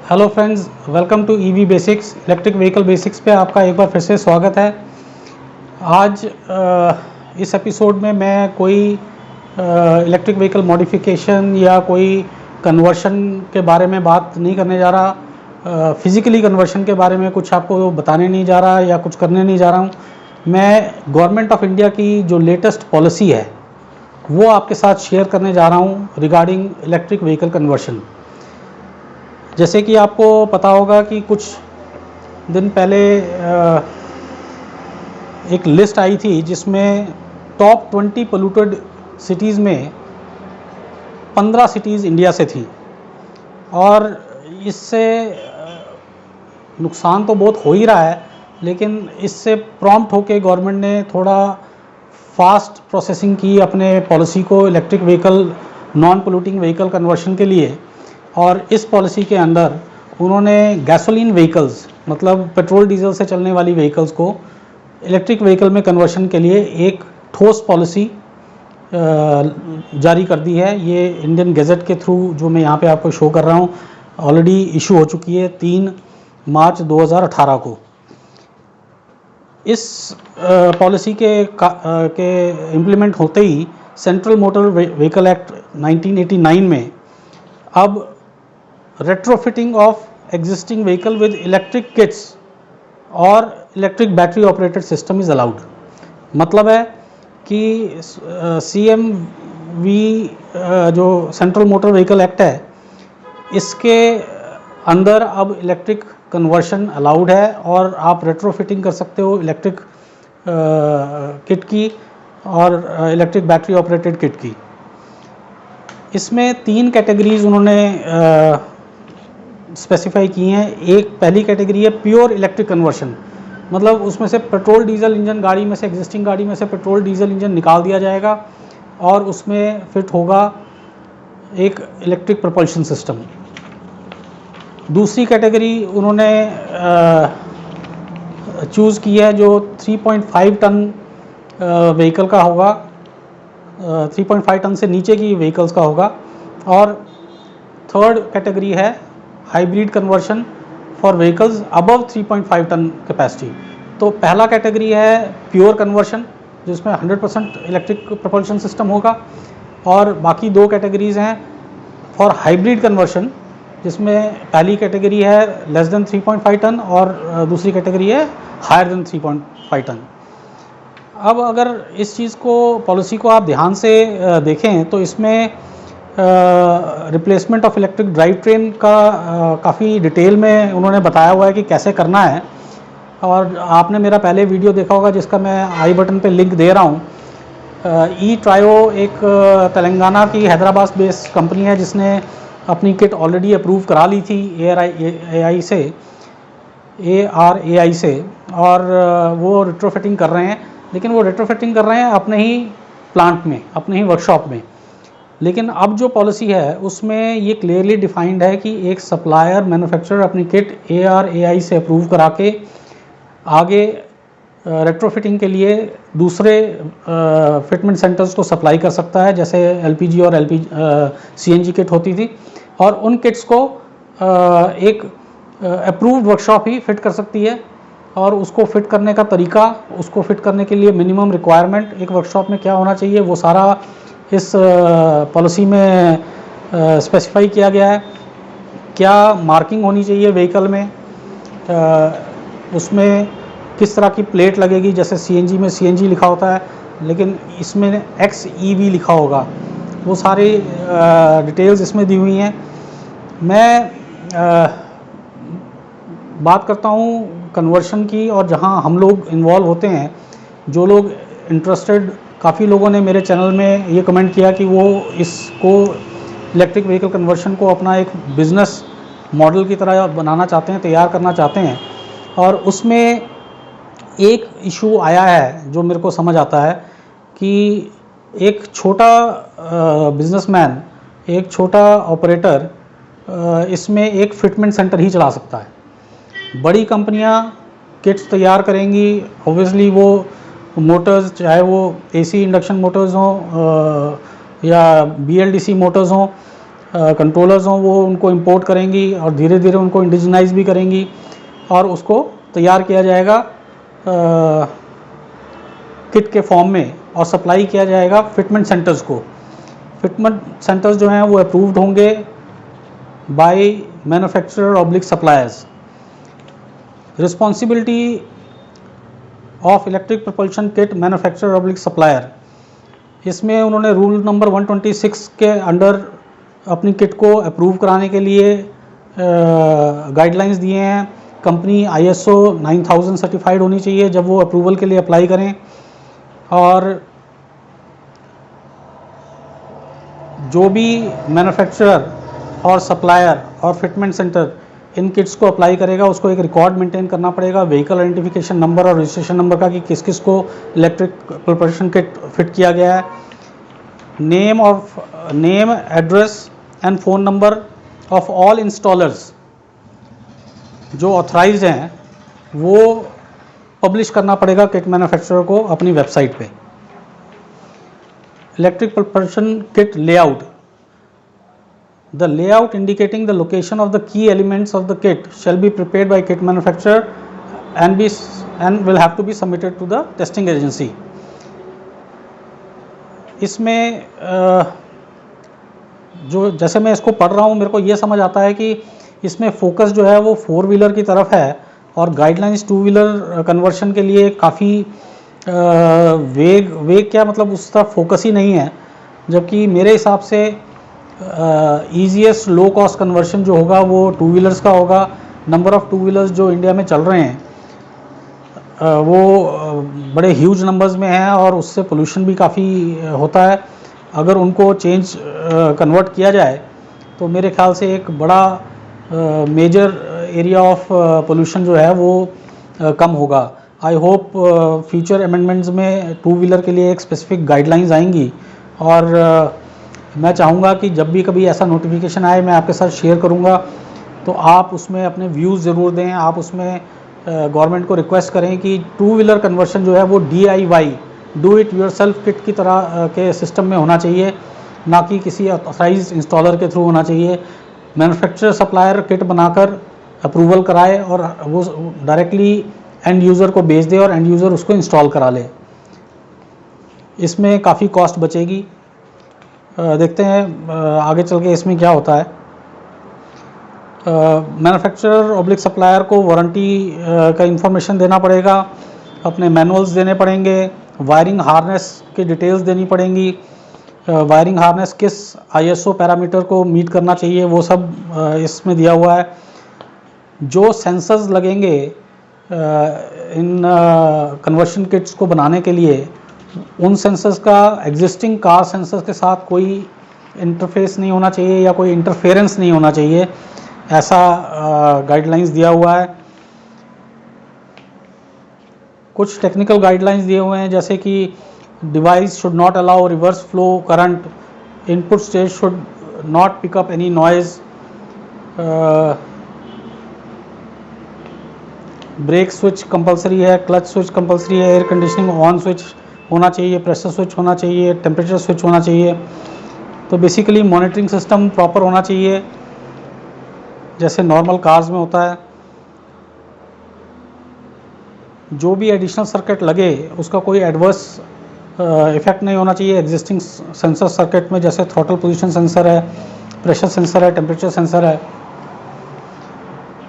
Hello friends, welcome to EV basics. Electric vehicle basics पे आपका एक बार फिर से स्वागत है। आज इस एपिसोड में मैं कोई इलेक्ट्रिक व्हीकल मॉडिफिकेशन या कोई कन्वर्शन के बारे में बात नहीं करने जा रहा। फिज़िकली कन्वर्शन के बारे में कुछ आपको बताने नहीं जा रहा या कुछ करने नहीं जा रहा हूँ। मैं गवर्नमेंट ऑफ इंडिया की जो लेटेस्ट पॉलिसी है वो आपके साथ शेयर करने जा रहा हूँ रिगार्डिंग इलेक्ट्रिक व्हीकल कन्वर्शन। जैसे कि आपको पता होगा कि कुछ दिन पहले एक लिस्ट आई थी जिसमें टॉप 20 पोल्यूटेड सिटीज़ में 15 सिटीज़ इंडिया से थी। और इससे नुकसान तो बहुत हो ही रहा है, लेकिन इससे प्रॉम्प्ट होके गवर्नमेंट ने थोड़ा फास्ट प्रोसेसिंग की अपने पॉलिसी को electric vehicle non polluting vehicle conversion के लिए। और इस पॉलिसी के अंदर उन्होंने गैसोलीन व्हीकल्स, मतलब पेट्रोल डीजल से चलने वाली व्हीकल्स को इलेक्ट्रिक व्हीकल में कन्वर्शन के लिए एक ठोस पॉलिसी जारी कर दी है। ये इंडियन गैजेट के थ्रू जो मैं यहाँ पे आपको शो कर रहा हूँ ऑलरेडी इशू हो चुकी है 3 मार्च 2018 को। इस पॉलिसी के इम्प्लीमेंट होते ही सेंट्रल मोटर व्हीकल एक्ट 1989 में अब retrofitting of existing vehicle with electric kits और electric battery operated system is allowed. मतलब है कि CMV जो सेंट्रल मोटर व्हीकल एक्ट है इसके अंदर अब इलेक्ट्रिक कन्वर्शन अलाउड है और आप रेट्रोफिटिंग कर सकते हो इलेक्ट्रिक किट की और इलेक्ट्रिक बैटरी ऑपरेटेड किट की। इसमें 3 कैटेगरीज उन्होंने स्पेसिफाई की हैं। एक पहली कैटेगरी है प्योर इलेक्ट्रिक कन्वर्शन, मतलब उसमें से पेट्रोल डीजल इंजन गाड़ी में से, एग्जिस्टिंग गाड़ी में से पेट्रोल डीजल इंजन निकाल दिया जाएगा और उसमें फिट होगा एक इलेक्ट्रिक प्रपल्शन सिस्टम। दूसरी कैटेगरी उन्होंने चूज़ की है जो 3.5 टन व्हीकल का होगा, 3.5 टन से नीचे की व्हीकल्स का होगा। और थर्ड कैटेगरी है hybrid conversion for vehicles above 3.5 ton capacity. तो पहला कैटेगरी है प्योर कन्वर्शन जिसमें 100% इलेक्ट्रिक प्रपल्शन सिस्टम होगा, और बाकी 2 कैटेगरीज हैं फॉर हाइब्रिड कन्वर्शन जिसमें पहली कैटेगरी है लेस देन 3.5 टन और दूसरी कैटेगरी है हायर देन 3.5 टन। अब अगर इस चीज़ को, पॉलिसी को आप ध्यान से देखें तो इसमें replacement of electric drive train का काफ़ी डिटेल में उन्होंने बताया हुआ है कि कैसे करना है। और आपने मेरा पहले वीडियो देखा होगा जिसका मैं आई बटन पे लिंक दे रहा हूँ। ई ट्रायो एक तेलंगाना की हैदराबाद बेस्ड कंपनी है जिसने अपनी किट ऑलरेडी अप्रूव करा ली थी ARAI से, और वो रेट्रोफिटिंग कर रहे हैं। लेकिन वो रेट्रोफिटिंग कर रहे हैं अपने ही प्लांट में, अपने ही वर्कशॉप में। लेकिन अब जो पॉलिसी है उसमें ये क्लियरली डिफाइंड है कि एक सप्लायर मैन्युफैक्चरर अपनी किट ARAI से अप्रूव करा के आगे रेट्रोफिटिंग के लिए दूसरे फिटमेंट सेंटर्स को सप्लाई कर सकता है, जैसे LPG और CNG किट होती थी। और उन किट्स को एक अप्रूव्ड वर्कशॉप ही फिट कर सकती है। और उसको फिट करने का तरीका, उसको फिट करने के लिए मिनिमम रिक्वायरमेंट एक वर्कशॉप में क्या होना चाहिए, वो सारा इस पॉलिसी में स्पेसिफाई किया गया है। क्या मार्किंग होनी चाहिए व्हीकल में, उसमें किस तरह की प्लेट लगेगी, जैसे CNG में CNG लिखा होता है लेकिन इसमें XEV लिखा होगा, वो सारी डिटेल्स इसमें दी हुई हैं। मैं बात करता हूँ कन्वर्शन की, और जहाँ हम लोग इन्वॉल्व होते हैं, जो लोग इंटरेस्टेड, काफ़ी लोगों ने मेरे चैनल में ये कमेंट किया कि वो इसको इलेक्ट्रिक व्हीकल कन्वर्शन को अपना एक बिज़नेस मॉडल की तरह बनाना चाहते हैं, तैयार करना चाहते हैं। और उसमें एक इशू आया है जो मेरे को समझ आता है कि एक छोटा बिजनेसमैन, एक छोटा ऑपरेटर इसमें एक फिटमेंट सेंटर ही चला सकता है। बड़ी कंपनियां किट्स तैयार करेंगी, ऑब्वियसली वो मोटर्स, चाहे वो AC इंडक्शन मोटर्स हों या BLDC मोटर्स हों, कंट्रोलर्स हों वो उनको इंपोर्ट करेंगी और धीरे धीरे उनको इंडिजिनाइज भी करेंगी और उसको तैयार किया जाएगा किट के फॉर्म में और सप्लाई किया जाएगा फिटमेंट सेंटर्स को। फिटमेंट सेंटर्स जो हैं वो अप्रूव्ड होंगे by manufacturer oblique suppliers. Responsibility of electric propulsion kit manufacturer oblique supplier, इसमें उन्होंने रूल नंबर 126 के अंडर अपनी किट को अप्रूव कराने के लिए गाइडलाइंस दिए हैं। कंपनी ISO 9000 सर्टिफाइड होनी चाहिए जब वो अप्रूवल के लिए अप्लाई करें, और जो भी मैन्युफैक्चरर और सप्लायर और फिटमेंट सेंटर इन किट्स को अप्लाई करेगा उसको एक रिकॉर्ड मेंटेन करना पड़ेगा व्हीकल आइडेंटिफिकेशन नंबर और रजिस्ट्रेशन नंबर का कि किस किस को इलेक्ट्रिक प्रपल्शन किट फिट किया गया है। Name address and phone number of all installers जो ऑथराइज्ड हैं वो पब्लिश करना पड़ेगा किट मैन्युफैक्चरर को अपनी वेबसाइट पे। Electric propulsion kit layout, the layout indicating the location of the key elements of the kit shall be prepared by kit manufacturer and will have to be submitted to the testing agency। इसमें जो जैसे मैं इसको पढ़ रहा हूँ मेरे को ये समझ आता है कि इसमें फोकस जो है वो 4 व्हीलर की तरफ है और गाइडलाइंस 2 व्हीलर कन्वर्शन के लिए काफ़ी वेग क्या मतलब उस तरफ फोकस ही नहीं है, जबकि मेरे हिसाब से ईजीएस्ट लो कॉस्ट कन्वर्शन जो होगा वो 2 व्हीलर्स का होगा। नंबर ऑफ़ 2 व्हीलर्स जो इंडिया में चल रहे हैं वो बड़े ह्यूज नंबर्स में हैं और उससे पोल्यूशन भी काफ़ी होता है। अगर उनको चेंज कन्वर्ट किया जाए तो मेरे ख्याल से एक बड़ा मेजर एरिया ऑफ पोल्यूशन जो है वो कम होगा। आई होप फ्यूचर अमेंडमेंट्स में 2 व्हीलर के लिए एक स्पेसिफिक गाइडलाइंस आएंगी और मैं चाहूँगा कि जब भी कभी ऐसा नोटिफिकेशन आए मैं आपके साथ शेयर करूँगा, तो आप उसमें अपने व्यूज़ ज़रूर दें। आप उसमें गवर्नमेंट को रिक्वेस्ट करें कि 2 व्हीलर कन्वर्शन जो है वो DIY do it yourself kit की तरह के सिस्टम में होना चाहिए, ना कि किसी ऑथराइज्ड इंस्टॉलर के थ्रू होना चाहिए। मैन्युफैक्चरर सप्लायर किट बनाकर अप्रूवल कराए और वो डायरेक्टली एंड यूज़र को भेज दे और एंड यूज़र उसको इंस्टॉल करा ले। इसमें काफ़ी कॉस्ट बचेगी। देखते हैं आगे चल के इसमें क्या होता है। मैन्युफैक्चरर ऑब्लिक सप्लायर को वारंटी का इंफॉर्मेशन देना पड़ेगा, अपने मैनुअल्स देने पड़ेंगे, वायरिंग हार्नेस की डिटेल्स देनी पड़ेंगी, वायरिंग हार्नेस किस ISO पैरामीटर को मीट करना चाहिए वो सब इसमें दिया हुआ है। जो सेंसर्स लगेंगे इन कन्वर्शन किट्स को बनाने के लिए उन सेंसर्स का एग्जिस्टिंग कार सेंसर्स के साथ कोई इंटरफेस नहीं होना चाहिए या कोई इंटरफेरेंस नहीं होना चाहिए, ऐसा गाइडलाइंस दिया हुआ है। कुछ टेक्निकल गाइडलाइंस दिए हुए हैं जैसे कि device should not allow reverse flow current, input stage should not pick up any noise, brake switch compulsory है, क्लच स्विच कंपलसरी है, एयर कंडीशनिंग ऑन स्विच होना चाहिए, प्रेशर स्विच होना चाहिए, टेम्परेचर स्विच होना चाहिए। तो बेसिकली मॉनिटरिंग सिस्टम प्रॉपर होना चाहिए जैसे नॉर्मल कार्स में होता है। जो भी एडिशनल सर्किट लगे उसका कोई एडवर्स इफेक्ट नहीं होना चाहिए एग्जिस्टिंग सेंसर सर्किट में, जैसे थ्रॉटल पोजीशन सेंसर है, प्रेशर सेंसर है, टेम्परेचर सेंसर है।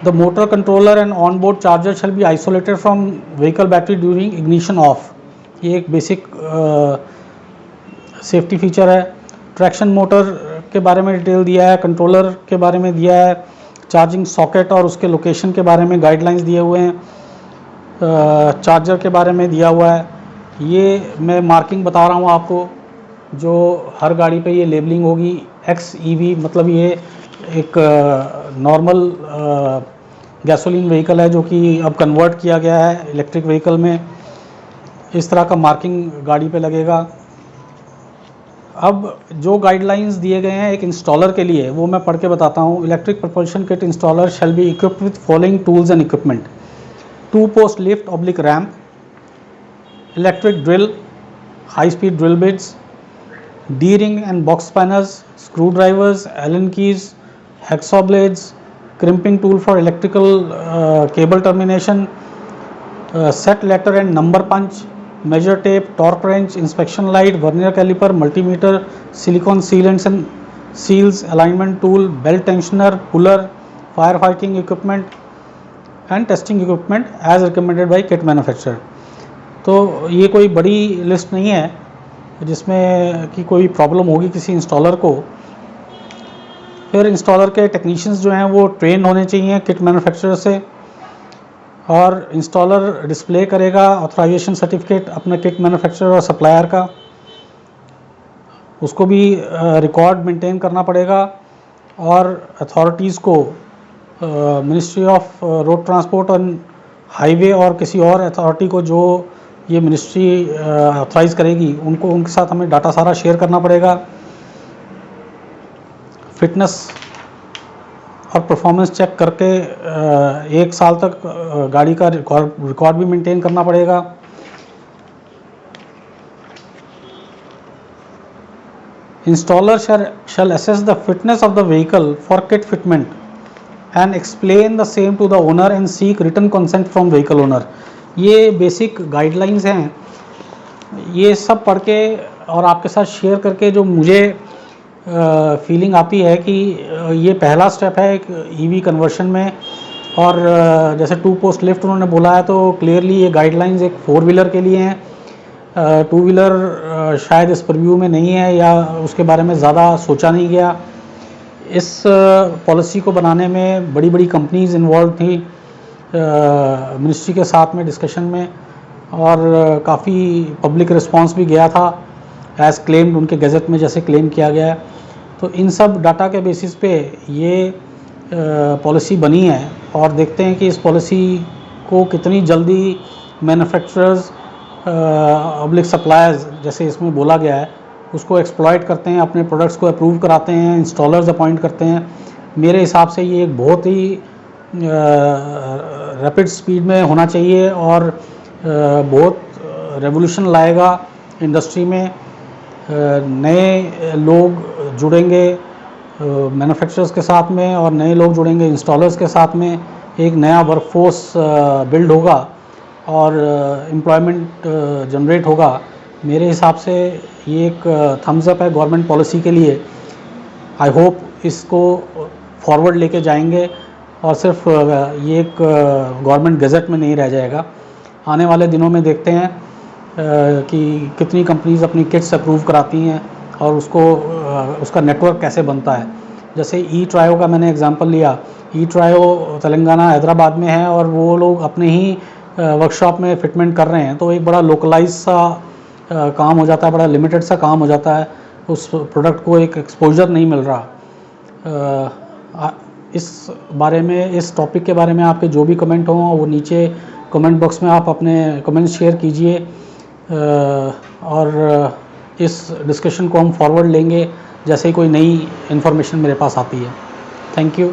The motor controller and on board charger shall be isolated from vehicle battery during ignition of, ये एक बेसिक सेफ्टी फीचर है। ट्रैक्शन मोटर के बारे में डिटेल दिया है, कंट्रोलर के बारे में दिया है, चार्जिंग सॉकेट और उसके लोकेशन के बारे में गाइडलाइंस दिए हुए हैं, चार्जर के बारे में दिया हुआ है। ये मैं मार्किंग बता रहा हूँ आपको, जो हर गाड़ी पे ये लेबलिंग होगी XEV, मतलब ये एक नॉर्मल गैसोलीन व्हीकल है जो कि अब कन्वर्ट किया गया है इलेक्ट्रिक व्हीकल में। इस तरह का मार्किंग गाड़ी पे लगेगा। अब जो गाइडलाइंस दिए गए हैं एक इंस्टॉलर के लिए वो मैं पढ़ के बताता हूँ। Electric propulsion kit installer shall be equipped with following tools and equipment: 2 post lift / ramp, electric drill, high speed drill bits, D-ring and box spanners, screwdrivers, Allen keys, hacksaw blades, crimping tool for electrical cable termination, set letter and number punch, measure tape, torque wrench, inspection light, vernier caliper, multimeter, silicone sealants and seals, alignment tool, belt tensioner, puller, firefighting equipment and testing equipment as recommended by kit manufacturer. तो ये कोई बड़ी list नहीं है जिसमें कि कोई problem होगी किसी इंस्टॉलर को। फिर इंस्टॉलर के टेक्नीशियंस जो हैं वो ट्रेन होने चाहिए किट मैन्युफैक्चरर से, और इंस्टॉलर डिस्प्ले करेगा ऑथराइजेशन सर्टिफिकेट अपने किट मैन्युफैक्चरर और सप्लायर का, उसको भी रिकॉर्ड मेंटेन करना पड़ेगा। और अथॉरिटीज़ को ministry of road transport and highway और किसी और अथॉरिटी को जो ये मिनिस्ट्री ऑथराइज़ करेगी उनको, उनके साथ हमें डाटा सारा शेयर करना पड़ेगा। फिटनेस और परफॉर्मेंस चेक करके 1 साल तक गाड़ी का रिकॉर्ड भी मेंटेन करना पड़ेगा। Installer shall assess the fitness of the vehicle for kit fitment and explain the same to the owner and seek written consent from vehicle owner। ये बेसिक गाइडलाइंस हैं, ये सब पढ़ के और आपके साथ शेयर करके जो मुझे फीलिंग आती है कि ये पहला स्टेप है एक ईवी कन्वर्शन में। और जैसे 2 पोस्ट लिफ्ट उन्होंने बोला है तो क्लियरली ये गाइडलाइंस एक 4 व्हीलर के लिए हैं, 2 व्हीलर शायद इस परव्यू में नहीं है या उसके बारे में ज़्यादा सोचा नहीं गया। इस पॉलिसी को बनाने में बड़ी बड़ी कंपनीज़ इन्वॉल्व थी मिनिस्ट्री के साथ में डिस्कशन में, और काफ़ी पब्लिक रिस्पांस भी गया था एज़ क्लेम्ड उनके गज़ट में जैसे क्लेम किया गया है। तो इन सब डाटा के बेसिस पे ये पॉलिसी बनी है, और देखते हैं कि इस पॉलिसी को कितनी जल्दी मैन्युफैक्चरर्स पब्लिक सप्लायर्स जैसे इसमें बोला गया है उसको एक्सप्लॉइट करते हैं, अपने प्रोडक्ट्स को अप्रूव कराते हैं, इंस्टॉलर्स अपॉइंट करते हैं। मेरे हिसाब से ये एक बहुत ही रैपिड स्पीड में होना चाहिए और बहुत रेवोल्यूशन लाएगा इंडस्ट्री में। नए लोग जुड़ेंगे मैन्युफैक्चरर्स के साथ में और नए लोग जुड़ेंगे इंस्टॉलर्स के साथ में, एक नया वर्कफोर्स बिल्ड होगा और एम्प्लॉयमेंट जनरेट होगा। मेरे हिसाब से ये एक थम्स अप है गवर्नमेंट पॉलिसी के लिए। आई होप इसको फॉरवर्ड लेके जाएंगे और सिर्फ ये एक गवर्नमेंट गज़ट में नहीं रह जाएगा। आने वाले दिनों में देखते हैं कि कितनी कंपनीज़ अपनी किट्स अप्रूव कराती हैं और उसका नेटवर्क कैसे बनता है। जैसे ई ट्रायो का मैंने एग्जांपल लिया, ई ट्रायो तेलंगाना हैदराबाद में है और वो लोग अपने ही वर्कशॉप में फिटमेंट कर रहे हैं, तो एक बड़ा लोकलाइज सा काम हो जाता है, बड़ा लिमिटेड सा काम हो जाता है, उस प्रोडक्ट को एक एक्सपोजर नहीं मिल रहा। इस बारे में, इस टॉपिक के बारे में आपके जो भी कमेंट हों वो नीचे कमेंट बॉक्स में आप अपने कमेंट्स शेयर कीजिए और इस डिस्कशन को हम फॉरवर्ड लेंगे जैसे ही कोई नई इन्फॉर्मेशन मेरे पास आती है। Thank you.